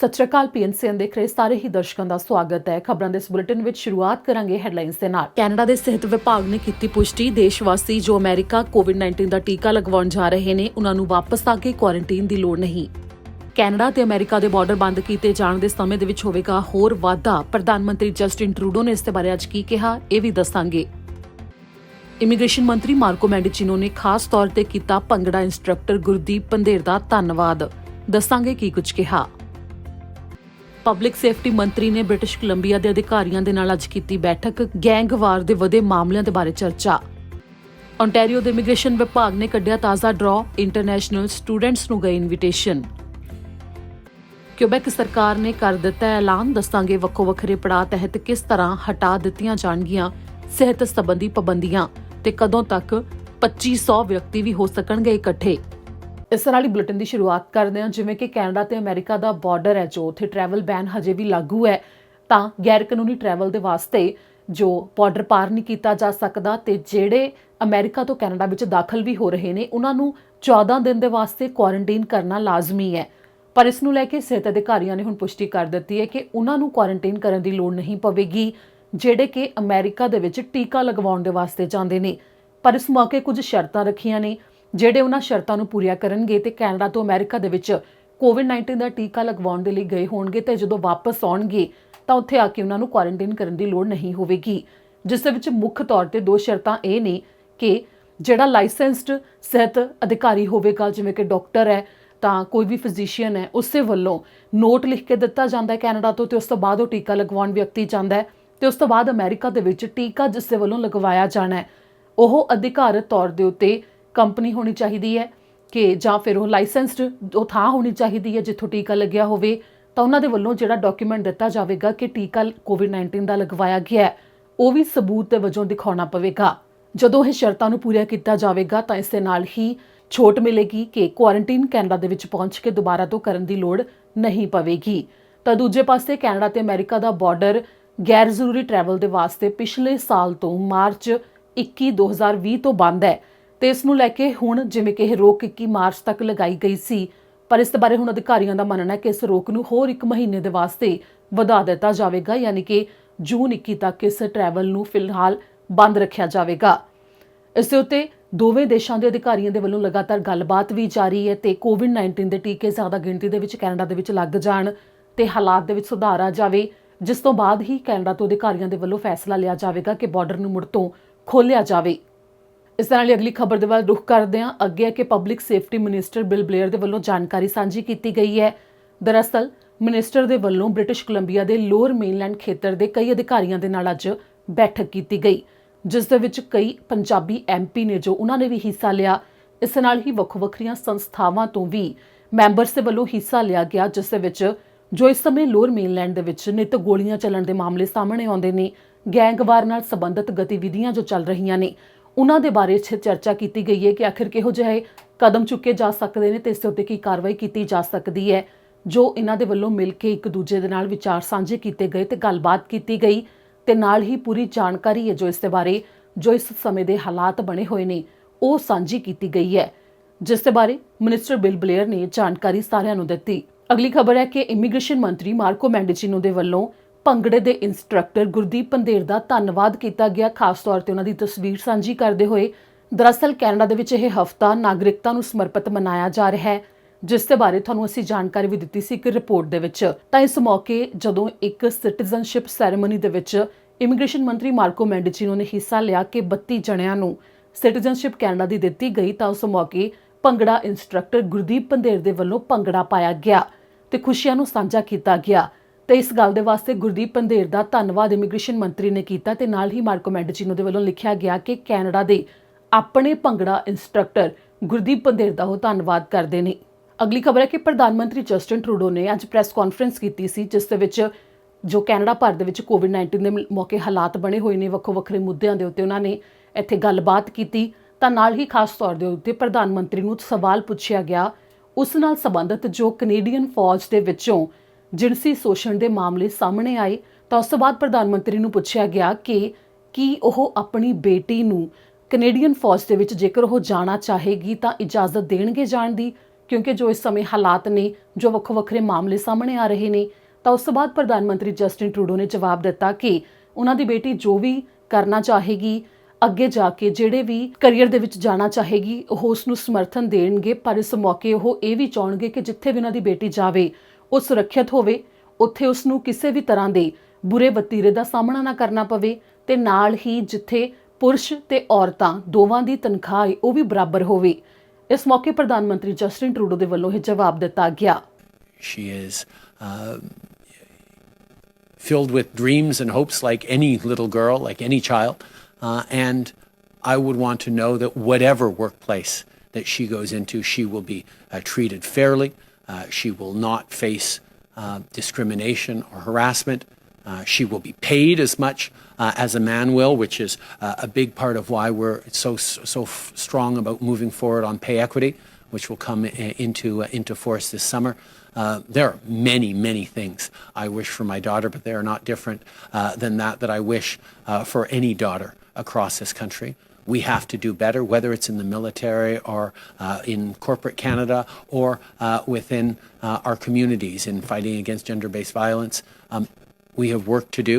ਸਤਿ ਸ਼੍ਰੀ ਅਕਾਲ ਪੀਐਨਸੀਐਨ ਦੇਖ ਰਹੇ ਸਾਰੇ ਹੀ ਦਰਸ਼ਕਾਂ ਦਾ ਸਵਾਗਤ ਹੈ। ਖਬਰਾਂ ਦੇ ਇਸ ਬੁਲੇਟਿਨ ਵਿੱਚ ਸ਼ੁਰੂਆਤ ਕਰਾਂਗੇ ਹੈਡਲਾਈਨਸ ਦੇ ਨਾਲ। ਕੈਨੇਡਾ ਦੇ ਸਿਹਤ ਵਿਭਾਗ ਨੇ ਕੀਤੀ ਪੁਸ਼ਟੀ, ਦੇਸ਼ਵਾਸੀ ਜੋ ਅਮਰੀਕਾ ਕੋਵਿਡ-19 ਦਾ ਟੀਕਾ ਲਗਵਾਉਣ ਜਾ ਰਹੇ ਨੇ ਉਹਨਾਂ ਨੂੰ ਵਾਪਸ ਆ ਕੇ ਕੁਆਰੰਟਾਈਨ ਦੀ ਲੋੜ ਨਹੀਂ। ਕੈਨੇਡਾ ਤੇ ਅਮਰੀਕਾ ਦੇ ਬਾਰਡਰ ਬੰਦ ਕੀਤੇ ਜਾਣ ਦੇ ਸਮੇਂ ਦੇ ਵਿੱਚ ਹੋਵੇਗਾ ਹੋਰ ਵਾਧਾ। ਪ੍ਰਧਾਨ ਮੰਤਰੀ ਜਸਟਿਨ ਟਰੂਡੋ ਨੇ ਇਸ ਦੇ ਬਾਰੇ ਅੱਜ ਕੀ ਕਿਹਾ, ਇਹ ਵੀ ਦੱਸਾਂਗੇ। ਇਮੀਗ੍ਰੇਸ਼ਨ ਮੰਤਰੀ ਮਾਰਕੋ ਮੈਂਡੀਚੀਨੋ ਨੇ ਖਾਸ ਤੌਰ ਤੇ ਕੀਤਾ ਭੰਗੜਾ ਇੰਸਟ੍ਰਕਟਰ ਗੁਰਦੀਪ ਪੰਧੇਰ ਦਾ ਧੰਨਵਾਦ। ਦੱਸਾਂਗੇ ਕੀ ਕੁਝ ਕਿਹਾ। ਪਬਲਿਕ ਸੇਫਟੀ ਮੰਤਰੀ ਨੇ ਬ੍ਰਿਟਿਸ਼ ਕੋਲੰਬੀਆ ਦੇ ਅਧਿਕਾਰੀਆਂ ਦੇ ਨਾਲ ਅੱਜ ਕੀਤੀ ਬੈਠਕ। ਗੈਂਗਵਾਰ ਦੇ ਵਧੇ ਮਾਮਲਿਆਂ ਦੇ ਬਾਰੇ ਚਰਚਾ। ontario ਦੇ ਇਮੀਗ੍ਰੇਸ਼ਨ ਵਿਭਾਗ ਨੇ ਕੱਢਿਆ ਤਾਜ਼ਾ ਡਰਾਅ, ਇੰਟਰਨੈਸ਼ਨਲ ਸਟੂਡੈਂਟਸ ਨੂੰ ਗਈ ਇਨਵੀਟੇਸ਼ਨ। ਕਿਊਬੈਕ ਸਰਕਾਰ ਨੇ ਕਰ ਦਿੱਤਾ ਐਲਾਨ, ਦੱਸਾਂਗੇ ਵੱਖੋ ਵੱਖਰੇ ਪੜਾਅ ਤਹਿਤ ਕਿਸ ਤਰ੍ਹਾਂ ਹਟਾ ਦਿੱਤੀਆਂ ਜਾਣਗੀਆਂ ਸਿਹਤ ਸੰਬੰਧੀ ਪਾਬੰਦੀਆਂ ਤੇ ਕਦੋਂ ਤੱਕ 2500 ਵਿਅਕਤੀ ਵੀ ਹੋ ਸਕਣਗੇ ਇਕੱਠੇ। ਇਸ ਨਾਲ ਹੀ ਬੁਲੇਟਿਨ ਦੀ ਸ਼ੁਰੂਆਤ ਕਰਦੇ ਹਾਂ। ਜਿਵੇਂ ਕਿ ਕੈਨੇਡਾ ਤੇ ਅਮਰੀਕਾ ਦਾ ਬਾਰਡਰ ਹੈ, ਜੋ ਉੱਥੇ ਟਰੈਵਲ ਬੈਨ ਹਜੇ ਵੀ ਲਾਗੂ ਹੈ, ਤਾਂ ਗੈਰ ਕਾਨੂੰਨੀ ਟਰੈਵਲ ਦੇ ਵਾਸਤੇ ਜੋ ਬਾਰਡਰ ਪਾਰ ਨਹੀਂ ਕੀਤਾ ਜਾ ਸਕਦਾ ਤੇ ਜਿਹੜੇ ਅਮਰੀਕਾ ਤੋਂ ਕੈਨੇਡਾ ਵਿੱਚ ਦਾਖਲ ਵੀ ਹੋ ਰਹੇ ਨੇ ਉਹਨਾਂ ਨੂੰ 14 ਦਿਨ ਦੇ ਵਾਸਤੇ ਕੁਆਰੰਟਾਈਨ ਕਰਨਾ ਲਾਜ਼ਮੀ ਹੈ। ਪਰ ਇਸ ਨੂੰ ਲੈ ਕੇ ਸਿਹਤ ਅਧਿਕਾਰੀਆਂ ਨੇ ਹੁਣ ਪੁਸ਼ਟੀ ਕਰ ਦਿੱਤੀ ਹੈ ਕਿ ਉਹਨਾਂ ਨੂੰ ਕੁਆਰੰਟਾਈਨ ਕਰਨ ਦੀ ਲੋੜ ਨਹੀਂ ਪਵੇਗੀ ਜਿਹੜੇ ਕਿ ਅਮਰੀਕਾ ਦੇ ਵਿੱਚ ਟੀਕਾ ਲਗਵਾਉਣ ਦੇ ਵਾਸਤੇ ਜਾਂਦੇ ਨੇ। ਪਰ ਇਸ ਮੌਕੇ ਕੁਝ ਸ਼ਰਤਾਂ ਰੱਖੀਆਂ ਨੇ। ਜਿਹੜੇ ਉਹਨਾਂ ਸ਼ਰਤਾਂ ਨੂੰ ਪੂਰੀਆਂ ਕਰਨਗੇ ਤੇ ਕੈਨੇਡਾ ਤੋਂ ਅਮਰੀਕਾ ਦੇ ਵਿੱਚ ਕੋਵਿਡ-19 ਦਾ ਟੀਕਾ ਲਗਵਾਉਣ ਦੇ ਲਈ ਗਏ ਹੋਣਗੇ ਤੇ ਜਦੋਂ ਵਾਪਸ ਆਉਣਗੇ ਤਾਂ ਉੱਥੇ ਆ ਕੇ ਉਹਨਾਂ ਨੂੰ ਕੁਆਰੰਟਾਈਨ ਕਰਨ ਦੀ ਲੋੜ ਨਹੀਂ ਹੋਵੇਗੀ। ਜਿਸ ਦੇ ਵਿੱਚ ਮੁੱਖ ਤੌਰ ਤੇ 2 ਸ਼ਰਤਾਂ ਇਹ ਨੇ ਕਿ ਜਿਹੜਾ ਲਾਇਸੈਂਸਡ ਸਿਹਤ ਅਧਿਕਾਰੀ ਹੋਵੇਗਾ, ਜਿਵੇਂ ਕਿ ਡਾਕਟਰ ਹੈ ਤਾਂ ਕੋਈ ਵੀ ਫਿਜ਼ੀਸ਼ੀਅਨ ਹੈ, ਉਸੇ ਵੱਲੋਂ ਨੋਟ ਲਿਖ ਕੇ ਦਿੱਤਾ ਜਾਂਦਾ ਹੈ ਕੈਨੇਡਾ ਤੋਂ ਤੇ ਉਸ ਤੋਂ ਬਾਅਦ ਉਹ ਟੀਕਾ ਲਗਵਾਉਣ ਵਿਅਕਤੀ ਜਾਂਦਾ ਹੈ ਤੇ ਉਸ ਤੋਂ ਬਾਅਦ ਅਮਰੀਕਾ ਦੇ ਵਿੱਚ ਟੀਕਾ ਜਿਸ ਦੇ ਵੱਲੋਂ ਲਗਵਾਇਆ ਜਾਣਾ ਹੈ ਉਹ ਅਧਿਕਾਰਤ ਤੌਰ ਦੇ ਉੱਤੇ ਕੰਪਨੀ ਹੋਣੀ ਚਾਹੀਦੀ ਹੈ ਕਿ ਜਾਂ ਫਿਰ ਉਹ ਲਾਇਸੈਂਸਡ ਉਹ ਥਾਂ ਹੋਣੀ ਚਾਹੀਦੀ ਹੈ ਜਿੱਥੋਂ ਟੀਕਾ ਲੱਗਿਆ ਹੋਵੇ। ਤਾਂ ਉਹਨਾਂ ਦੇ ਵੱਲੋਂ ਜਿਹੜਾ ਡਾਕੂਮੈਂਟ ਦਿੱਤਾ ਜਾਵੇਗਾ ਕਿ ਟੀਕਾ ਕੋਵਿਡ-19 ਦਾ ਲਗਵਾਇਆ ਗਿਆ ਹੈ, ਉਹ ਵੀ ਸਬੂਤ ਦੇ ਵਜੋਂ ਦਿਖਾਉਣਾ ਪਵੇਗਾ। ਜਦੋਂ ਇਹ ਸ਼ਰਤਾਂ ਨੂੰ ਪੂਰਾ ਕੀਤਾ ਜਾਵੇਗਾ ਤਾਂ ਇਸ ਦੇ ਨਾਲ ਹੀ ਛੋਟ ਮਿਲੇਗੀ ਕਿ ਕੁਆਰੰਟਾਈਨ ਕੈਨੇਡਾ ਦੇ ਵਿੱਚ ਪਹੁੰਚ ਕੇ ਦੁਬਾਰਾ ਤੋਂ ਕਰਨ ਦੀ ਲੋੜ ਨਹੀਂ ਪਵੇਗੀ। ਤਾਂ ਦੂਜੇ ਪਾਸੇ ਕੈਨੇਡਾ ਤੇ ਅਮਰੀਕਾ ਦਾ ਬਾਰਡਰ ਗੈਰ ਜ਼ਰੂਰੀ ਟਰੈਵਲ ਦੇ ਵਾਸਤੇ ਪਿਛਲੇ ਸਾਲ ਤੋਂ ਮਾਰਚ 21 2020 ਤੋਂ ਬੰਦ ਹੈ ਤੇ ਇਸ ਨੂੰ ਲੈ ਕੇ ਹੁਣ ਜਿਵੇਂ ਕਿ ਇਹ ਰੋਕ 21 ਮਾਰਚ ਤੱਕ ਲਗਾਈ ਗਈ ਸੀ, ਪਰ ਇਸ ਦੇ ਬਾਰੇ ਹੁਣ ਅਧਿਕਾਰੀਆਂ ਦਾ ਮੰਨਣਾ ਹੈ ਕਿ ਇਸ ਰੋਕ ਨੂੰ ਹੋਰ 1 ਮਹੀਨੇ ਦੇ ਵਾਸਤੇ ਵਧਾ ਦਿੱਤਾ ਜਾਵੇਗਾ, ਯਾਨੀ ਕਿ ਜੂਨ 21 ਤੱਕ ਇਸ ਟਰੈਵਲ ਨੂੰ ਫਿਲਹਾਲ ਬੰਦ ਰੱਖਿਆ ਜਾਵੇਗਾ। ਇਸ ਦੇ ਉੱਤੇ ਦੋਵੇਂ ਦੇਸ਼ਾਂ ਦੇ ਅਧਿਕਾਰੀਆਂ ਦੇ ਵੱਲੋਂ ਲਗਾਤਾਰ ਗੱਲਬਾਤ ਵੀ ਜਾਰੀ ਹੈ ਤੇ ਕੋਵਿਡ-19 ਦੇ ਟੀਕੇ ਜ਼ਿਆਦਾ ਗਿਣਤੀ ਦੇ ਵਿੱਚ ਕੈਨੇਡਾ ਦੇ ਵਿੱਚ ਲੱਗ ਜਾਣ ਤੇ ਹਾਲਾਤ ਦੇ ਵਿੱਚ ਸੁਧਾਰ ਆ ਜਾਵੇ, ਜਿਸ ਤੋਂ ਬਾਅਦ ਹੀ ਕੈਨੇਡਾ ਤੋਂ ਅਧਿਕਾਰੀਆਂ ਦੇ ਵੱਲੋਂ ਫੈਸਲਾ ਲਿਆ ਜਾਵੇਗਾ ਕਿ ਬਾਰਡਰ ਨੂੰ ਮੁੜ ਤੋਂ ਖੋਲ੍ਹਿਆ ਜਾਵੇ। ਇਸ ਨਾਲ ਹੀ ਅਗਲੀ ਖਬਰ ਦੇ ਵੱਲ ਰੁਖ ਕਰਦੇ ਹਾਂ। ਅੱਗੇ ਹੈ ਕਿ public safety minister bill Blair ਦੇ ਵੱਲੋਂ ਜਾਣਕਾਰੀ ਸਾਂਝੀ ਕੀਤੀ ਗਈ ਹੈ। ਦਰਅਸਲ ਮਿਨਿਸਟਰ ਦੇ ਵੱਲੋਂ ਬ੍ਰਿਟਿਸ਼ ਕੋਲੰਬੀਆ ਦੇ ਲੋਅਰ ਮੇਨਲੈਂਡ ਖੇਤਰ ਦੇ ਕਈ ਅਧਿਕਾਰੀਆਂ ਦੇ ਨਾਲ ਅੱਜ ਬੈਠਕ ਕੀਤੀ ਗਈ, ਜਿਸ ਦੇ ਵਿੱਚ ਕਈ ਪੰਜਾਬੀ MP ਨੇ ਜੋ ਉਹਨਾਂ ਨੇ ਵੀ ਹਿੱਸਾ ਲਿਆ। ਇਸ ਨਾਲ ਹੀ ਵੱਖੋ ਵੱਖਰੀਆਂ ਸੰਸਥਾਵਾਂ ਤੋਂ ਵੀ ਮੈਂਬਰਸ ਦੇ ਵੱਲੋਂ ਹਿੱਸਾ ਲਿਆ ਗਿਆ, ਜਿਸ ਦੇ ਵਿੱਚ ਜੋ ਇਸ ਸਮੇਂ ਲੋਅਰ ਮੇਨਲੈਂਡ ਦੇ ਵਿੱਚ ਨਿੱਤ ਗੋਲੀਆਂ ਚੱਲਣ ਦੇ ਮਾਮਲੇ ਸਾਹਮਣੇ ਆਉਂਦੇ ਨੇ, ਗੈਂਗਵਾਰ ਨਾਲ ਸੰਬੰਧਿਤ ਗਤੀਵਿਧੀਆਂ ਜੋ ਚੱਲ ਰਹੀਆਂ ਨੇ ਉਹਨਾਂ ਦੇ ਬਾਰੇ ਚਰਚਾ ਕੀਤੀ ਗਈ ਹੈ ਕਿ ਆਖਿਰ ਕਿਹੋ ਜਿਹੇ ਕਦਮ ਚੁੱਕੇ ਜਾ ਸਕਦੇ ਨੇ ਤੇ ਇਸ ਦੇ ਉੱਤੇ ਕੀ ਕਾਰਵਾਈ ਕੀਤੀ ਜਾ ਸਕਦੀ ਹੈ। ਜੋ ਇਹਨਾਂ ਦੇ ਵੱਲੋਂ ਮਿਲ ਕੇ ਇੱਕ ਦੂਜੇ ਦੇ ਨਾਲ ਵਿਚਾਰ ਸਾਂਝੇ ਕੀਤੇ ਗਏ ਤੇ ਗੱਲਬਾਤ ਕੀਤੀ ਗਈ ਤੇ ਨਾਲ ਹੀ ਪੂਰੀ ਜਾਣਕਾਰੀ ਹੈ ਜੋ ਇਸ ਦੇ ਬਾਰੇ ਜੋ ਇਸ ਸਮੇਂ ਦੇ ਹਾਲਾਤ ਬਣੇ ਹੋਏ ਨੇ ਉਹ ਸਾਂਝੀ ਕੀਤੀ ਗਈ ਹੈ, ਜਿਸ ਦੇ ਬਾਰੇ ਮਿਨਿਸਟਰ ਬਿਲ ਬਲੇਅਰ ਨੇ ਜਾਣਕਾਰੀ ਸਾਰਿਆਂ ਨੂੰ ਦਿੱਤੀ। ਅਗਲੀ ਖਬਰ ਹੈ ਕਿ ਇਮੀਗ੍ਰੇਸ਼ਨ ਮੰਤਰੀ ਮਾਰਕੋ ਮੈਂਡੀਚੀਨੋ ਦੇ ਵੱਲੋਂ ਭੰਗੜੇ ਦੇ ਇੰਸਟ੍ਰਕਟਰ ਗੁਰਦੀਪ ਪੰਧੇਰ ਦਾ ਧੰਨਵਾਦ ਕੀਤਾ ਗਿਆ, ਖਾਸ ਤੌਰ ਤੇ ਉਹਨਾਂ ਦੀ ਤਸਵੀਰ ਸਾਂਝੀ ਕਰਦੇ ਹੋਏ। ਦਰਅਸਲ ਕੈਨੇਡਾ ਦੇ ਵਿੱਚ ਇਹ ਹਫ਼ਤਾ ਨਾਗਰਿਕਤਾ ਨੂੰ ਸਮਰਪਿਤ ਮਨਾਇਆ ਜਾ ਰਿਹਾ ਹੈ, ਜਿਸ ਦੇ ਬਾਰੇ ਤੁਹਾਨੂੰ ਅਸੀਂ ਜਾਣਕਾਰੀ ਵੀ ਦਿੱਤੀ ਸੀ ਇੱਕ ਰਿਪੋਰਟ ਦੇ ਵਿੱਚ। ਤਾਂ ਇਸ ਮੌਕੇ ਜਦੋਂ ਇੱਕ ਸਿਟੀਜ਼ਨਸ਼ਿਪ ਸੈਰੇਮਨੀ ਦੇ ਵਿੱਚ ਇਮੀਗ੍ਰੇਸ਼ਨ ਮੰਤਰੀ ਮਾਰਕੋ ਮੈਂਡੀਚੀਨੋ ਨੇ ਹਿੱਸਾ ਲਿਆ ਕਿ 32 ਜਣਿਆਂ ਨੂੰ ਸਿਟੀਜ਼ਨਸ਼ਿਪ ਕੈਨੇਡਾ ਦੀ ਦਿੱਤੀ ਗਈ, ਤਾਂ ਉਸ ਮੌਕੇ ਭੰਗੜਾ ਇੰਸਟ੍ਰਕਟਰ ਗੁਰਦੀਪ ਪੰਧੇਰ ਦੇ ਵੱਲੋਂ ਭੰਗੜਾ ਪਾਇਆ ਗਿਆ ਤੇ ਖੁਸ਼ੀਆਂ ਨੂੰ ਸਾਂਝਾ ਕੀਤਾ ਗਿਆ। ਤੇ ਇਸ ਗੱਲ ਦੇ ਵਾਸਤੇ ਗੁਰਦੀਪ ਪੰਧੇਰ ਦਾ ਧੰਨਵਾਦ ਇਮੀਗ੍ਰੇਸ਼ਨ ਮੰਤਰੀ ਨੇ ਕੀਤਾ ਤੇ ਨਾਲ ਹੀ ਮਾਰਕੋ ਮੈਂਡੀਚੀਨੋ ਦੇ ਵੱਲੋਂ ਲਿਖਿਆ ਗਿਆ ਕਿ ਕੈਨੇਡਾ ਦੇ ਆਪਣੇ ਭੰਗੜਾ ਇੰਸਟ੍ਰਕਟਰ ਗੁਰਦੀਪ ਪੰਧੇਰ ਦਾ ਉਹ ਧੰਨਵਾਦ ਕਰਦੇ ਨੇ। ਅਗਲੀ ਖਬਰ ਹੈ ਕਿ ਪ੍ਰਧਾਨ ਮੰਤਰੀ ਜਸਟਿਨ ਟਰੂਡੋ ਨੇ ਅੱਜ ਪ੍ਰੈਸ ਕਾਨਫਰੰਸ ਕੀਤੀ ਸੀ, ਜਿਸ ਦੇ ਵਿੱਚ ਜੋ ਕੈਨੇਡਾ ਭਰ ਦੇ ਵਿੱਚ ਕੋਵਿਡ-19 ਦੇ ਮੌਕੇ ਹਾਲਾਤ ਬਣੇ ਹੋਏ ਨੇ ਵੱਖੋ ਵੱਖਰੇ ਮੁੱਦਿਆਂ ਦੇ ਉੱਤੇ ਉਹਨਾਂ ਨੇ ਇੱਥੇ ਗੱਲਬਾਤ ਕੀਤੀ। ਤਾਂ ਨਾਲ ਹੀ ਖਾਸ ਤੌਰ ਦੇ ਉੱਤੇ ਪ੍ਰਧਾਨ ਮੰਤਰੀ ਨੂੰ ਸਵਾਲ ਪੁੱਛਿਆ ਗਿਆ ਉਸ ਨਾਲ ਸੰਬੰਧਿਤ ਜੋ ਕੈਨੇਡੀਅਨ ਫੌਜ ਦੇ ਵਿੱਚੋਂ ਜਿਨਸੀ ਸ਼ੋਸ਼ਣ ਦੇ ਮਾਮਲੇ ਸਾਹਮਣੇ ਆਏ। ਤਾਂ ਉਸ ਤੋਂ ਬਾਅਦ ਪ੍ਰਧਾਨ ਮੰਤਰੀ ਨੂੰ ਪੁੱਛਿਆ ਗਿਆ ਕਿ ਕੀ ਉਹ ਆਪਣੀ ਬੇਟੀ ਨੂੰ ਕੈਨੇਡੀਅਨ ਫੌਜ ਦੇ ਵਿੱਚ ਜੇਕਰ ਉਹ ਜਾਣਾ ਚਾਹੇਗੀ ਤਾਂ ਇਜਾਜ਼ਤ ਦੇਣਗੇ ਜਾਣ ਦੀ, ਕਿਉਂਕਿ ਜੋ ਇਸ ਸਮੇਂ ਹਾਲਾਤ ਨੇ, ਜੋ ਵੱਖੋ ਵੱਖਰੇ ਮਾਮਲੇ ਸਾਹਮਣੇ ਆ ਰਹੇ ਨੇ, ਤਾਂ ਉਸ ਤੋਂ ਬਾਅਦ ਪ੍ਰਧਾਨ ਮੰਤਰੀ ਜਸਟਿਨ ਟਰੂਡੋ ਨੇ ਜਵਾਬ ਦਿੱਤਾ ਕਿ ਉਹਨਾਂ ਦੀ ਬੇਟੀ ਜੋ ਵੀ ਕਰਨਾ ਚਾਹੇਗੀ, ਅੱਗੇ ਜਾ ਕੇ ਜਿਹੜੇ ਵੀ ਕੈਰੀਅਰ ਦੇ ਵਿੱਚ ਜਾਣਾ ਚਾਹੇਗੀ, ਉਹ ਉਸ ਨੂੰ ਸਮਰਥਨ ਦੇਣਗੇ। ਪਰ ਇਸ ਮੌਕੇ ਉਹ ਇਹ ਵੀ ਚਾਹਣਗੇ ਕਿ ਜਿੱਥੇ ਵੀ ਉਹਨਾਂ ਦੀ ਬੇਟੀ ਜਾਵੇ ਉਹ ਸੁਰੱਖਿਅਤ ਹੋਵੇ, ਉੱਥੇ ਉਸ ਨੂੰ ਕਿਸੇ ਵੀ ਤਰ੍ਹਾਂ ਦੇ ਬੁਰੇ ਵਤੀਰੇ ਦਾ ਸਾਹਮਣਾ ਨਾ ਕਰਨਾ ਪਵੇ, ਤੇ ਨਾਲ ਹੀ ਜਿੱਥੇ ਪੁਰਸ਼ ਤੇ ਔਰਤਾਂ ਦੋਵਾਂ ਦੀ ਤਨਖਾਹ ਹੈ ਉਹ ਵੀ ਬਰਾਬਰ ਹੋਵੇ। ਇਸ ਮੌਕੇ ਪ੍ਰਧਾਨ ਮੰਤਰੀ ਜਸਟਿਨ ਟਰੂਡੋ ਦੇ ਵੱਲੋਂ ਇਹ ਜਵਾਬ ਦਿੱਤਾ ਗਿਆ। She is filled with dreams and hopes like any little girl, like any child. And I would want to know that whatever workplace that she goes into, she will be treated fairly. She will not face discrimination or harassment. She will be paid as much as a man will, which is a big part of why we're so strong about moving forward on pay equity, which will come into force this summer. There are many things I wish for my daughter, but they are not different than that I wish for any daughter across this country. We have to do better, whether it's in the military or in corporate Canada or within our communities in fighting against gender-based violence. We have work to do,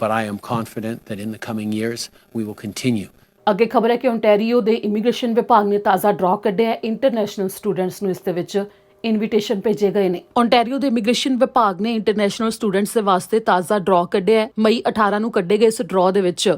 but I am confident that in the coming years we will continue. ਅੱਗੇ ਖਬਰ ਹੈ ਕਿ Ontario ਦੇ immigration ਵਿਭਾਗ ਨੇ ਤਾਜ਼ਾ draw ਕੱਢਿਆ ਹੈ। ਇੰਟਰਨੈਸ਼ਨਲ ਸਟੂਡੈਂਟਸ ਨੂੰ ਇਸ ਦੇ ਵਿੱਚ ਇਨਵੀਟੇਸ਼ਨ ਭੇਜੇ ਗਏ ਨੇ। ਓਨਟਾਰੀਓ ਦੇ ਇਮੀਗ੍ਰੇਸ਼ਨ ਵਿਭਾਗ ਨੇ ਇੰਟਰਨੈਸ਼ਨਲ ਸਟੂਡੈਂਟਸ ਦੇ ਵਾਸਤੇ ਤਾਜ਼ਾ ਡਰਾਅ ਕੱਢਿਆ ਹੈ। ਮਈ 18 ਨੂੰ ਕੱਢੇ ਗਏ ਇਸ ਡਰਾਅ ਦੇ ਵਿੱਚ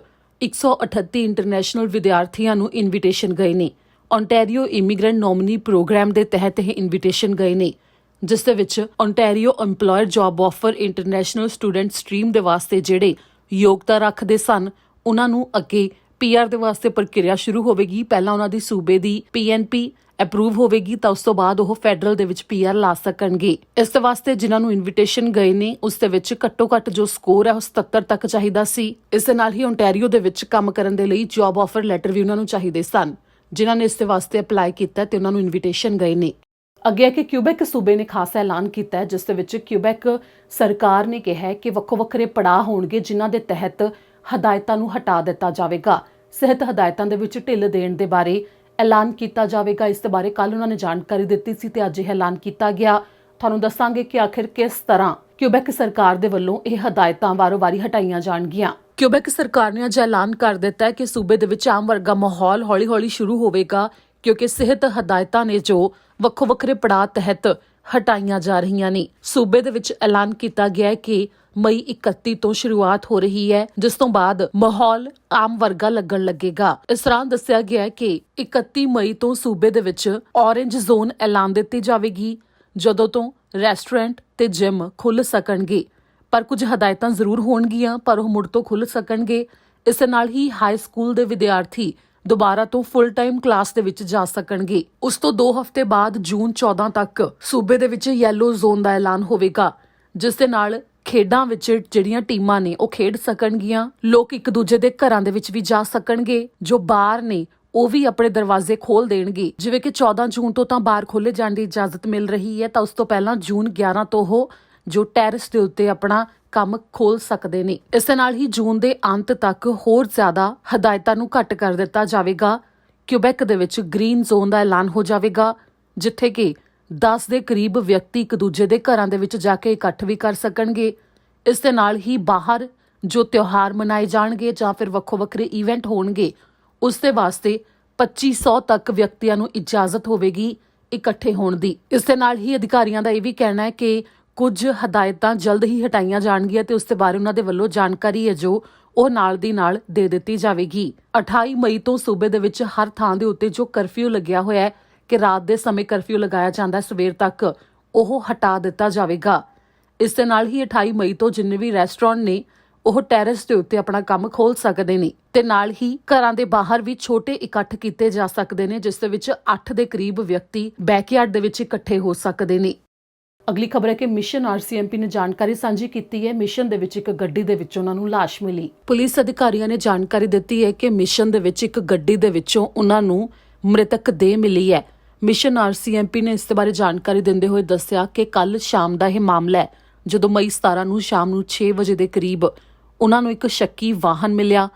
138 ਇੰਟਰਨੈਸ਼ਨਲ ਵਿਦਿਆਰਥੀਆਂ ਨੂੰ ਇਨਵੀਟੇਸ਼ਨ ਗਏ ਨੇ। ਓਨਟਾਰੀਓ ਇਮੀਗ੍ਰੈਂਟ ਨੋਮਨੀ ਪ੍ਰੋਗਰਾਮ ਦੇ ਤਹਿਤ ਇਹ ਇਨਵੀਟੇਸ਼ਨ ਗਏ ਨੇ, ਜਿਸ ਦੇ ਵਿੱਚ Ontario EMPLOYER job offer international student stream ਦੇ ਵਾਸਤੇ ਜਿਹੜੇ ਯੋਗਤਾ ਰੱਖਦੇ ਸਨ, ਉਹਨਾਂ ਨੂੰ ਅੱਗੇ PR ਦੇ ਵਾਸਤੇ ਪ੍ਰਕਿਰਿਆ ਸ਼ੁਰੂ ਹੋਵੇਗੀ। ਪਹਿਲਾਂ ਉਹਨਾਂ ਦੀ ਸੂਬੇ ਦੀ PNP ਅਪਰੂਵ ਹੋਵੇਗੀ, ਤਾਂ ਉਸ ਤੋਂ ਬਾਅਦ ਉਹ ਫੈਡਰਲ ਦੇ ਵਿੱਚ PR ਲਾ ਸਕਣਗੇ। ਇਸ ਦੇ ਵਾਸਤੇ ਜਿਨ੍ਹਾਂ ਨੂੰ ਇਨਵੀਟੇਸ਼ਨ ਗਏ ਨੇ, ਉਸ ਦੇ ਵਿੱਚ ਘੱਟੋ ਘੱਟ ਜੋ ਸਕੋਰ ਹੈ ਉਹ 77 ਤੱਕ ਚਾਹੀਦਾ ਸੀ। ਇਸ ਦੇ ਨਾਲ ਹੀ ਓਨਟਾਰੀਓ ਦੇ ਵਿੱਚ ਕੰਮ ਕਰਨ ਦੇ ਲਈ ਜੌਬ ਆਫਰ ਲੈਟਰ ਵੀ ਉਹਨਾਂ ਨੂੰ ਚਾਹੀਦੇ ਸਨ। ਜਿਨ੍ਹਾਂ ਨੇ ਇਸ ਦੇ ਵਾਸਤੇ ਅਪਲਾਈ ਕੀਤਾ ਤੇ ਉਹਨਾਂ ਨੂੰ ਇਨਵੀਟੇਸ਼ਨ ਗਏ ਨੇ। ਅੱਗੇ ਹੈ ਕਿ ਕਿਊਬੈਕ ਸੂਬੇ ਨੇ ਖਾਸ ਐਲਾਨ ਕੀਤਾ ਹੈ, ਜਿਸ ਦੇ ਵਿੱਚ ਕਿਊਬੈਕ ਸਰਕਾਰ ਨੇ ਕਿਹਾ ਹੈ ਕਿ ਵੱਖੋ ਵੱਖਰੇ ਪੜਾਅ ਹੋਣਗੇ ਜਿਨ੍ਹਾਂ ਦੇ ਤਹਿਤ ਹਦਾਇਤਾਂ ਨੂੰ ਹਟਾ ਦਿੱਤਾ ਜਾਵੇਗਾ। ਸਿਹਤ ਹਦਾਇਤਾਂ ਦੇ ਵਿੱਚ ਢਿੱਲ ਦੇਣ ਦੇ ਬਾਰੇ ਐਲਾਨ ਕੀਤਾ ਜਾਵੇਗਾ। ਇਸ ਦੇ ਬਾਰੇ ਕੱਲ ਉਹਨਾਂ ਨੇ ਜਾਣਕਾਰੀ ਦਿੱਤੀ ਸੀ ਤੇ ਅੱਜ ਇਹ ਐਲਾਨ ਕੀਤਾ ਗਿਆ। ਤੁਹਾਨੂੰ ਦੱਸਾਂਗੇ ਕਿ ਆਖਿਰ ਕਿਸ ਤਰ੍ਹਾਂ ਕਿਊਬੈਕ ਸਰਕਾਰ ਦੇ ਵੱਲੋਂ ਇਹ ਹਦਾਇਤਾਂ ਵਾਰੋ-ਵਾਰੀ ਹਟਾਈਆਂ ਜਾਣਗੀਆਂ। ਕਿਊਬੈਕ ਸਰਕਾਰ ਨੇ ਅੱਜ ਐਲਾਨ ਕਰ ਦਿੱਤਾ ਹੈ ਕਿ ਸੂਬੇ ਦੇ ਵਿੱਚ ਆਮ ਵਰਗਾ ਮਾਹੌਲ ਹੌਲੀ-ਹੌਲੀ ਸ਼ੁਰੂ ਹੋਵੇਗਾ, ਕਿਉਂਕਿ ਸਿਹਤ ਹਦਾਇਤਾਂ ਨੇ ਜੋ ਵੱਖੋ ਵੱਖਰੇ ਪੜਾਅ ਤਹਿਤ ਹਟਾਈਆਂ ਜਾ ਰਹੀਆਂ ਨੇ। ਸੂਬੇ ਦੇ ਵਿੱਚ ਐਲਾਨ ਕੀਤਾ ਗਿਆ ਹੈ ਕਿ ਮਈ 31 ਤੋਂ ਸ਼ੁਰੂਆਤ ਹੋ ਰਹੀ ਹੈ, ਜਿਸ ਤੋਂ ਬਾਅਦ ਮਾਹੌਲ ਆਮ ਵਰਗਾ ਲੱਗਣ ਲੱਗੇਗਾ। ਇਸ ਤਰ੍ਹਾਂ ਦੱਸਿਆ ਗਿਆ ਹੈ ਕਿ 31 ਮਈ ਤੋਂ ਸੂਬੇ ਦੇ ਵਿੱਚ ਔਰੇਂਜ ਜ਼ੋਨ ਐਲਾਨ ਦਿੱਤੀ ਜਾਵੇਗੀ, ਜਦੋਂ ਤੋਂ ਰੈਸਟੋਰੈਂਟ ਤੇ ਜਿਮ ਖੁੱਲ੍ਹ ਸਕਣਗੇ। ਪਰ ਕੁਝ ਹਦਾਇਤਾਂ ਜ਼ਰੂਰ ਹੋਣਗੀਆਂ, ਪਰ ਉਹ ਮੁੜ ਤੋਂ ਖੁੱਲ੍ਹ ਸਕਣਗੇ। ਇਸ ਨਾਲ ਹੀ ਹਾਈ ਸਕੂਲ ਦੇ ਵਿਦਿਆਰਥੀ ਦੁਬਾਰਾ ਤੋਂ ਫੁੱਲ ਟਾਈਮ ਕਲਾਸ ਦੇ ਵਿੱਚ ਜਾ ਸਕਣਗੇ। ਉਸ ਤੋਂ 2 ਹਫ਼ਤੇ ਬਾਅਦ ਜੂਨ 14 ਤੱਕ ਸੂਬੇ ਦੇ ਵਿੱਚ ਯੈਲੋ ਜ਼ੋਨ ਦਾ ਐਲਾਨ ਹੋਵੇਗਾ, ਜਿਸ ਦੇ ਨਾਲ ਖੇਡਾਂ ਵਿੱਚ ਜਿਹੜੀਆਂ ਟੀਮਾਂ ਨੇ ਉਹ ਖੇਡ ਸਕਣਗੀਆਂ। ਲੋਕ ਇੱਕ ਦੂਜੇ ਦੇ ਘਰਾਂ ਦੇ ਵਿੱਚ ਵੀ ਜਾ ਸਕਣਗੇ। ਜੋ ਬਾਰ ਨੇ ਉਹ ਵੀ ਆਪਣੇ ਦਰਵਾਜ਼ੇ ਖੋਲ ਦੇਣਗੇ। ਜਿਵੇਂ ਕਿ 14 ਜੂਨ ਤੋਂ ਤਾਂ ਬਾਰ ਖੋਲੇ ਜਾਣ ਦੀ ਇਜਾਜ਼ਤ ਮਿਲ ਰਹੀ ਹੈ, ਤਾਂ ਉਸ ਤੋਂ ਪਹਿਲਾਂ ਜੂਨ 11 ਤੋਂ ਉਹ ਜੋ ਟੈਰਿਸ ਦੇ ਉੱਤੇ ਆਪਣਾ ਕੰਮ ਖੋਲ ਸਕਦੇ ਨੇ। ਇਸ ਦੇ ਨਾਲ ਹੀ ਜੂਨ ਦੇ ਅੰਤ ਤੱਕ ਹੋਰ ਜ਼ਿਆਦਾ ਹਦਾਇਤਾਂ ਨੂੰ ਘੱਟ ਕਰ ਦਿੱਤਾ ਜਾਵੇਗਾ। ਕਿਊਬੈਕ ਦੇ ਵਿੱਚ ਗ੍ਰੀਨ ਜ਼ੋਨ ਦਾ ਐਲਾਨ ਹੋ ਜਾਵੇਗਾ, ਜਿੱਥੇ ਕਿ 10 ਦੇ ਕਰੀਬ ਵਿਅਕਤੀ ਇੱਕ ਦੂਜੇ ਦੇ ਘਰਾਂ ਦੇ ਵਿੱਚ ਜਾ ਕੇ ਇਕੱਠ ਵੀ ਕਰ ਸਕਣਗੇ। ਇਸ ਦੇ ਨਾਲ ਹੀ ਬਾਹਰ ਜੋ ਤਿਉਹਾਰ ਮਨਾਏ ਜਾਣਗੇ ਜਾਂ ਫਿਰ ਵੱਖੋ ਵੱਖਰੇ ਇਵੈਂਟ ਹੋਣਗੇ, ਉਸ ਦੇ ਵਾਸਤੇ 2500 ਤੱਕ ਵਿਅਕਤੀਆਂ ਨੂੰ ਇਜਾਜ਼ਤ ਹੋਵੇਗੀ ਇਕੱਠੇ ਹੋਣ ਦੀ। ਇਸ ਦੇ ਨਾਲ ਹੀ ਅਧਿਕਾਰੀਆਂ ਦਾ ਇਹ ਵੀ ਕਹਿਣਾ ਹੈ ਕਿ ਕੁਝ ਹਦਾਇਤਾਂ ਜਲਦ ਹੀ ਹਟਾਈਆਂ ਜਾਣਗੀਆਂ ਤੇ ਉਸ ਦੇ ਬਾਰੇ ਉਹਨਾਂ ਦੇ ਵੱਲੋਂ ਜਾਣਕਾਰੀ ਹੈ ਜੋ ਉਹ ਨਾਲ ਦੀ ਨਾਲ ਦੇ ਦਿੱਤੀ ਜਾਵੇਗੀ। 28 ਮਈ ਤੋਂ ਸੂਬੇ ਦੇ ਵਿੱਚ ਹਰ ਥਾਂ ਦੇ ਉੱਤੇ ਜੋ ਕਰਫਿਊ ਲੱਗਿਆ ਹੋਇਆ ਹੈ ਕਿ ਰਾਤ ਦੇ ਸਮੇਂ ਕਰਫਿਊ ਲਗਾਇਆ ਜਾਂਦਾ ਸਵੇਰ ਤੱਕ, ਉਹ ਹਟਾ ਦਿੱਤਾ ਜਾਵੇਗਾ। ਇਸ ਦੇ ਨਾਲ ਹੀ 28 ਮਈ ਤੋਂ ਜਿੰਨੇ ਵੀ ਰੈਸਟੋਰੈਂਟ ਨੇ ਉਹ ਟੈਰਿਸ ਦੇ ਉੱਤੇ ਆਪਣਾ ਕੰਮ ਖੋਲ ਸਕਦੇ ਨੇ ਤੇ ਨਾਲ ਹੀ ਘਰਾਂ ਦੇ ਬਾਹਰ ਵੀ ਛੋਟੇ ਇਕੱਠ ਕੀਤੇ ਜਾ ਸਕਦੇ ਨੇ, ਜਿਸ ਦੇ ਵਿੱਚ 8 ਦੇ ਕਰੀਬ ਵਿਅਕਤੀ ਬੈਕਯਾਰਡ ਦੇ ਵਿੱਚ ਇਕੱਠੇ ਹੋ ਸਕਦੇ ਨੇ। ਅਗਲੀ ਖਬਰ ਹੈ ਕਿ ਮਿਸ਼ਨ RCMP ਨੇ ਜਾਣਕਾਰੀ ਸਾਂਝੀ ਕੀਤੀ ਹੈ। ਮਿਸ਼ਨ ਦੇ ਵਿੱਚ ਇੱਕ ਗੱਡੀ ਦੇ ਵਿੱਚੋਂ ਉਹਨਾਂ ਨੂੰ ਲਾਸ਼ ਮਿਲੀ। ਪੁਲਿਸ ਅਧਿਕਾਰੀਆਂ ਨੇ ਜਾਣਕਾਰੀ ਦਿੱਤੀ ਹੈ ਕਿ ਮਿਸ਼ਨ ਦੇ ਵਿੱਚ ਇੱਕ ਗੱਡੀ ਦੇ ਵਿੱਚੋਂ ਉਹਨਾਂ ਨੂੰ ਮ੍ਰਿਤਕ ਦੇਹ ਮਿਲੀ ਹੈ। ਮਿਸ਼ਨ RCMP ਨੇ ਇਸ ਦੇ ਬਾਰੇ ਜਾਣਕਾਰੀ ਦਿੰਦੇ ਹੋਏ ਦੱਸਿਆ ਕਿ ਕੱਲ ਸ਼ਾਮ ਦਾ ਇਹ ਮਾਮਲਾ ਹੈ, ਜਦੋਂ ਮਈ 17 ਨੂੰ ਸ਼ਾਮ ਨੂੰ 6 ਵਜੇ ਦੇ ਕਰੀਬ ਉਹਨਾਂ ਨੂੰ ਇੱਕ ਸ਼ੱਕੀ ਵਾਹਨ ਮਿਲਿਆ,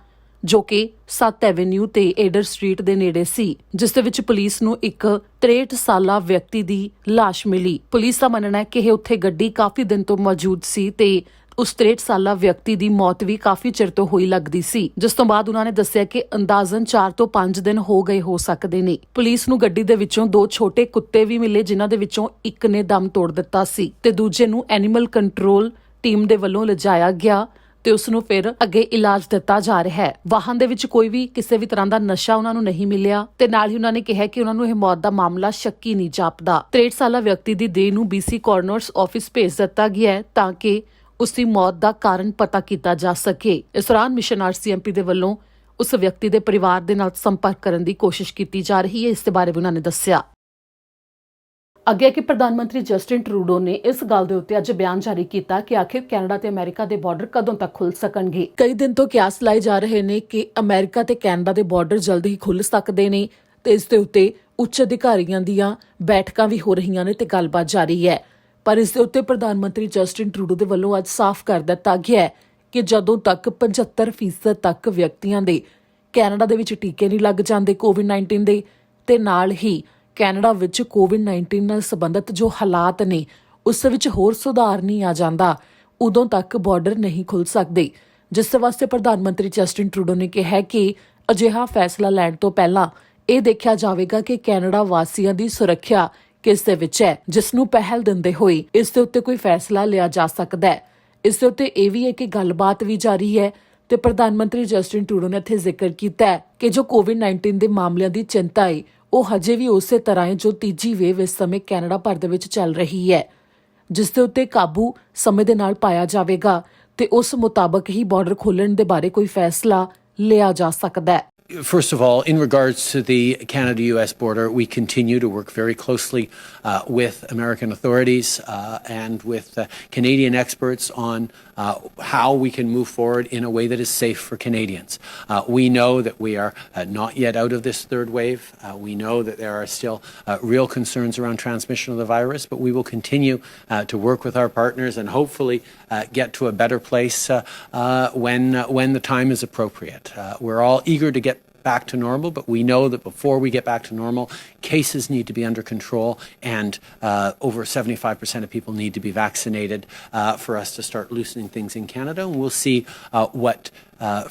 ਜੋ ਕਿ 7 ਐਵੇਨਿਊ ਤੇ ਏਡਰ ਸਟਰੀਟ ਦੇ ਨੇੜੇ ਸੀ, ਜਿਸ ਦੇ ਵਿੱਚ ਪੁਲਿਸ ਨੂੰ ਇੱਕ 63 ਸਾਲਾ ਵਿਅਕਤੀ ਦੀ ਲਾਸ਼ ਮਿਲੀ। ਪੁਲਿਸ ਦਾ ਮੰਨਣਾ ਹੈ ਕਿ ਇਹ ਉੱਥੇ ਗੱਡੀ ਕਾਫੀ ਦਿਨ ਤੋਂ ਮੌਜੂਦ ਸੀ ਤੇ ਉਸ 63 ਸਾਲਾ ਵਿਅਕਤੀ ਦੀ ਮੌਤ ਵੀ ਕਾਫੀ ਚਿਰ ਤੋਂ ਹੋਈ ਲੱਗਦੀ ਸੀ, ਜਿਸ ਤੋਂ ਬਾਅਦ ਉਹਨਾਂ ਨੇ ਦੱਸਿਆ ਕਿ ਅੰਦਾਜ਼ਨ 4 ਤੋਂ 5 ਦਿਨ ਹੋ ਗਏ ਹੋ ਸਕਦੇ ਨੇ। ਪੁਲਿਸ ਨੂੰ ਗੱਡੀ ਦੇ ਵਿੱਚੋਂ 2 ਛੋਟੇ ਕੁੱਤੇ ਵੀ ਮਿਲੇ, ਜਿਨ੍ਹਾਂ ਦੇ ਵਿੱਚੋਂ ਇੱਕ ਨੇ ਦਮ ਤੋੜ ਦਿੱਤਾ ਸੀ ਤੇ ਦੂਜੇ ਨੂੰ ਐਨੀਮਲ ਕੰਟਰੋਲ ਟੀਮ ਦੇ ਵੱਲੋਂ ਲਿਜਾਇਆ ਗਿਆ ਤੇ ਉਸ ਨੂੰ ਫਿਰ ਅੱਗੇ ਇਲਾਜ ਦਿੱਤਾ ਜਾ ਰਿਹਾ ਹੈ। ਵਾਹਨ ਦੇ ਵਿੱਚ ਕੋਈ ਵੀ ਕਿਸੇ ਵੀ ਤਰ੍ਹਾਂ ਦਾ ਨਸ਼ਾ ਉਹਨਾਂ ਨੂੰ ਨਹੀਂ ਮਿਲਿਆ ਤੇ ਨਾਲ ਹੀ ਉਹਨਾਂ ਨੇ ਕਿਹਾ ਕਿ ਉਹਨਾਂ ਨੂੰ ਇਹ ਮੌਤ ਦਾ ਮਾਮਲਾ ਸ਼ੱਕੀ ਨਹੀਂ ਜਾਪਦਾ। 63 ਸਾਲਾ ਵਿਅਕਤੀ ਦੀ ਦੇਹ ਨੂੰ BC ਕੋਰਨਰਸ ਆਫਿਸ ਭੇਜ ਦਿੱਤਾ ਗਿਆ ਹੈ ਤਾਂ ਕਿ ਉਸ ਦੀ ਮੌਤ ਦਾ ਕਾਰਨ ਪਤਾ ਕੀਤਾ ਜਾ ਸਕੇ। ਇਸ ਦੌਰਾਨ ਮਿਸ਼ਨ RCMP ਦੇ ਵੱਲੋਂ ਉਸ ਵਿਅਕਤੀ ਦੇ ਪਰਿਵਾਰ ਦੇ ਨਾਲ ਸੰਪਰਕ ਕਰਨ ਦੀ ਕੋਸ਼ਿਸ਼ ਕੀਤੀ ਜਾ ਰਹੀ ਹੈ। ਇਸ ਦੇ ਬਾਰੇ ਵੀ ਉਹਨਾਂ ਨੇ ਦੱਸਿਆ। ਅੱਗੇ ਕਿ ਪ੍ਰਧਾਨ ਮੰਤਰੀ ਜਸਟਿਨ ਟਰੂਡੋ ਨੇ ਇਸ ਗੱਲ ਦੇ ਉੱਤੇ ਅੱਜ ਬਿਆਨ ਜਾਰੀ ਕੀਤਾ ਕਿ ਆਖਿਰ ਕੈਨੇਡਾ ਤੇ ਅਮਰੀਕਾ ਦੇ ਬਾਰਡਰ ਕਦੋਂ ਤੱਕ ਖੁੱਲ ਸਕਣਗੇ। ਕਈ ਦਿਨ ਤੋਂ ਕਿਆਸ ਲਾਏ ਜਾ ਰਹੇ ਨੇ ਕਿ ਅਮਰੀਕਾ ਤੇ ਕੈਨੇਡਾ ਦੇ ਬਾਰਡਰ ਜਲਦ ਹੀ ਖੁੱਲ ਸਕਦੇ ਨੇ ਤੇ ਇਸ ਦੇ ਉੱਤੇ ਉੱਚ ਅਧਿਕਾਰੀਆਂ ਦੀਆਂ ਬੈਠਕਾਂ ਵੀ ਹੋ ਰਹੀਆਂ ਨੇ ਤੇ ਗੱਲਬਾਤ ਜਾਰੀ ਹੈ। ਪਰ ਇਸ ਦੇ ਉੱਤੇ ਪ੍ਰਧਾਨ ਮੰਤਰੀ ਜਸਟਿਨ ਟਰੂਡੋ ਦੇ ਵੱਲੋਂ ਅੱਜ ਸਾਫ਼ ਕਰ ਦਿੱਤਾ ਗਿਆ ਹੈ ਕਿ ਜਦੋਂ ਤੱਕ 75% ਤੱਕ ਵਿਅਕਤੀਆਂ ਦੇ ਕੈਨੇਡਾ ਦੇ ਵਿੱਚ ਟੀਕੇ ਨਹੀਂ ਲੱਗ ਜਾਂਦੇ ਕੋਵਿਡ-19 ਦੇ ਤੇ ਨਾਲ ਹੀ ਕੈਨੇਡਾ ਵਿੱਚ ਕੋਵਿਡ-19 ਨਾਲ ਸੰਬੰਧਿਤ ਜੋ ਹਾਲਾਤ ਨੇ ਉਸ ਵਿੱਚ ਹੋਰ ਸੁਧਾਰ ਨਹੀਂ ਆ ਜਾਂਦਾ, ਉਦੋਂ ਤੱਕ ਬਾਰਡਰ ਨਹੀਂ ਖੁੱਲ ਸਕਦੇ। ਜਿਸ ਵਾਸਤੇ ਪ੍ਰਧਾਨ ਮੰਤਰੀ ਜਸਟਿਨ ਟਰੂਡੋ ਨੇ ਕਿਹਾ ਕਿ ਅਜਿਹਾ ਫੈਸਲਾ ਲੈਣ ਤੋਂ ਪਹਿਲਾਂ ਇਹ ਦੇਖਿਆ ਜਾਵੇਗਾ ਕਿ ਕੈਨੇਡਾ ਵਾਸੀਆਂ ਦੀ ਸੁਰੱਖਿਆ ਕਿਸ ਦੇ ਵਿੱਚ ਹੈ, ਜਿਸ ਨੂੰ ਪਹਿਲ ਦਿੰਦੇ ਹੋਏ ਇਸ ਦੇ ਉੱਤੇ ਕੋਈ ਫੈਸਲਾ ਲਿਆ ਜਾ ਸਕਦਾ ਹੈ। ਇਸ ਦੇ ਉੱਤੇ ਇਹ ਵੀ ਹੈ ਕਿ ਗੱਲਬਾਤ ਵੀ ਜਾਰੀ ਹੈ ਤੇ ਪ੍ਰਧਾਨ ਮੰਤਰੀ ਜਸਟਿਨ ਟਰੂਡੋ ਨੇ ਇੱਥੇ ਜ਼ਿਕਰ ਕੀਤਾ ਹੈ ਕਿ ਜੋ ਕੋਵਿਡ-19 ਦੇ ਮਾਮਲਿਆਂ ਦੀ ਚਿੰਤਾ ਹੈ ਉਹ ਹਜੇ ਵੀ ਉਸੇ ਤਰ੍ਹਾਂ ਹੈ ਜੋ ਤੀਜੀ ਵੇਵ ਇਸ ਸਮੇਂ ਕੈਨੇਡਾ ਭਰ ਦੇ ਵਿੱਚ ਚੱਲ ਰਹੀ ਹੈ, ਜਿਸ ਦੇ ਉੱਤੇ ਕਾਬੂ ਸਮੇਂ ਦੇ ਨਾਲ ਪਾਇਆ ਜਾਵੇਗਾ ਤੇ ਉਸ ਮੁਤਾਬਕ ਹੀ ਬਾਰਡਰ ਖੋਲ੍ਹਣ ਦੇ ਬਾਰੇ ਕੋਈ ਫੈਸਲਾ ਲਿਆ ਜਾ ਸਕਦਾ ਹੈ। First of all, in regards to the Canada-US border, we continue to work very closely with American authorities and with Canadian experts on how we can move forward in a way that is safe for Canadians. We know that we are not yet out of this third wave. We know that there are still real concerns around transmission of the virus, but we will continue to work with our partners and hopefully get to a better place when the time is appropriate. We're all eager to get back to normal, but we know that before we get back to normal, cases need to be under control and over 75% of people need to be vaccinated for us to start loosening things in Canada. And we'll see what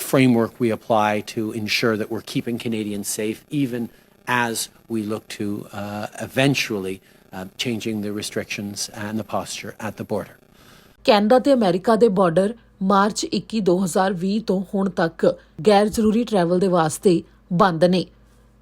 framework we apply to ensure that we're keeping Canadians safe, even as we look to eventually changing the restrictions and the posture at the border. Canada ਤੇ America ਦੇ border March 21, 2020 ਤੋਂ ਹੁਣ ਤੱਕ ਗੈਰ ਜ਼ਰੂਰੀ travel ਦੇ ਵਾਸਤੇ ਬੰਦ ਨੇ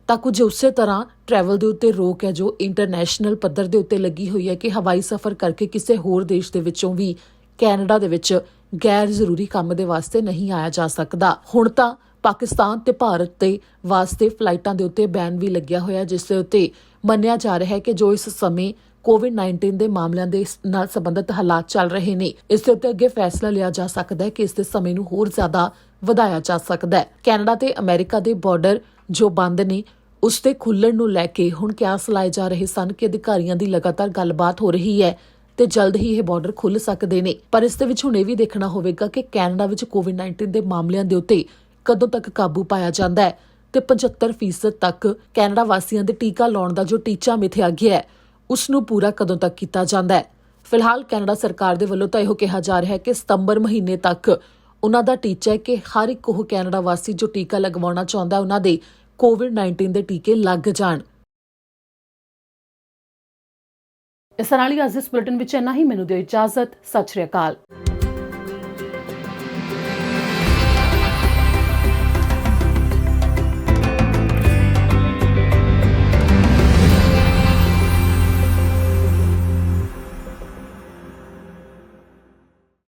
ਤਾਂ ਕੁਝ ਉਸੇ ਤਰ੍ਹਾਂ ਟਰੈਵਲ ਦੇ ਉੱਤੇ ਰੋਕ ਹੈ ਜੋ ਇੰਟਰਨੈਸ਼ਨਲ ਪੱਧਰ ਦੇ ਉੱਤੇ ਲੱਗੀ ਹੋਈ ਹੈ ਕਿ ਹਵਾਈ ਸਫ਼ਰ ਕਰਕੇ ਕਿਸੇ ਹੋਰ ਦੇਸ਼ ਦੇ ਵਿੱਚੋਂ ਵੀ ਕੈਨੇਡਾ ਦੇ ਵਿੱਚ ਗੈਰ ਜ਼ਰੂਰੀ ਕੰਮ ਦੇ ਵਾਸਤੇ ਨਹੀਂ ਆਇਆ ਜਾ ਸਕਦਾ। ਹੁਣ ਤਾਂ ਪਾਕਿਸਤਾਨ ਤੇ ਭਾਰਤ ਦੇ ਵਾਸਤੇ ਫਲਾਈਟਾਂ ਦੇ ਉੱਤੇ ਬੈਨ ਵੀ ਲੱਗਿਆ ਹੋਇਆ, ਜਿਸ ਦੇ ਉੱਤੇ ਮੰਨਿਆ ਜਾ ਰਿਹਾ ਹੈ ਕਿ ਜੋ ਇਸ ਸਮੇਂ ਕੋਵਿਡ-19 ਦੇ ਮਾਮਲਿਆਂ ਦੇ ਨਾਲ ਸੰਬੰਧਿਤ ਹਾਲਾਤ ਚੱਲ ਰਹੇ ਨੇ, ਇਸ ਦੇ ਉੱਤੇ ਅੱਗੇ ਫੈਸਲਾ ਲਿਆ ਜਾ ਸਕਦਾ ਹੈ ਕਿ ਇਸ ਦੇ ਸਮੇਂ ਨੂੰ ਹੋਰ ਜ਼ਿਆਦਾ ਵਧਾਇਆ ਜਾ ਸਕਦਾ ਹੈ। ਕੈਨੇਡਾ ਤੇ ਅਮਰੀਕਾ ਦੇ ਬਾਰਡਰ ਜੋ ਬੰਦ ਨੇ ਉਸ ਦੇ ਖੁੱਲ੍ਹਣ ਨੂੰ ਲੈ ਕੇ ਹੁਣ ਕਿਆਸ ਲਾਏ ਜਾ ਰਹੇ ਸਨ ਕਿ ਅਧਿਕਾਰੀਆਂ ਦੀ ਲਗਾਤਾਰ ਗੱਲਬਾਤ ਹੋ ਰਹੀ ਹੈ ਤੇ ਜਲਦ ਹੀ ਇਹ ਬਾਰਡਰ ਖੁੱਲ੍ਹ ਸਕਦੇ ਨੇ। ਪਰ ਇਸ ਦੇ ਵਿੱਚ ਹੁਣ ਇਹ ਵੀ ਦੇਖਣਾ ਹੋਵੇਗਾ ਕਿ ਕੈਨੇਡਾ ਵਿੱਚ ਕੋਵਿਡ-19 ਦੇ ਮਾਮਲਿਆਂ ਦੇ ਉੱਤੇ ਕਦੋਂ ਤੱਕ ਕਾਬੂ ਪਾਇਆ ਜਾਂਦਾ ਹੈ ਤੇ 75% ਤੱਕ ਕੈਨੇਡਾ ਵਾਸੀਆਂ ਦੇ ਟੀਕਾ ਲਾਉਣ ਦਾ ਜੋ ਟੀਚਾ ਮਿਥਿਆ ਗਿਆ ਹੈ ਉਸ ਨੂੰ ਪੂਰਾ ਕਦੋਂ ਤੱਕ ਕੀਤਾ ਜਾਂਦਾ ਹੈ। ਫਿਲਹਾਲ ਕੈਨੇਡਾ ਸਰਕਾਰ ਦੇ ਵੱਲੋਂ ਤਾਂ ਇਹੋ ਕਿਹਾ ਜਾ ਰਿਹਾ ਹੈ ਕਿ ਸਤੰਬਰ ਮਹੀਨੇ ਤੱਕ ਉਹਨਾਂ ਦਾ ਟੀਚਾ ਹੈ ਕਿ ਹਰ ਇੱਕ ਉਹ ਕੈਨੇਡਾ ਵਾਸੀ ਜੋ ਟੀਕਾ ਲਗਵਾਉਣਾ ਚਾਹੁੰਦਾ ਉਹਨਾਂ ਦੇ ਕੋਵਿਡ-19 ਦੇ ਟੀਕੇ ਲੱਗ ਜਾਣ। ਇਸ ਨਾਲ ਹੀ ਅੱਜ ਇਸ ਬੁਲੇਟਿਨ ਵਿੱਚ ਇੰਨਾ ਹੀ। ਮੈਨੂੰ ਦਿਓ ਇਜਾਜ਼ਤ। ਸਤਿ ਸ਼੍ਰੀ ਅਕਾਲ।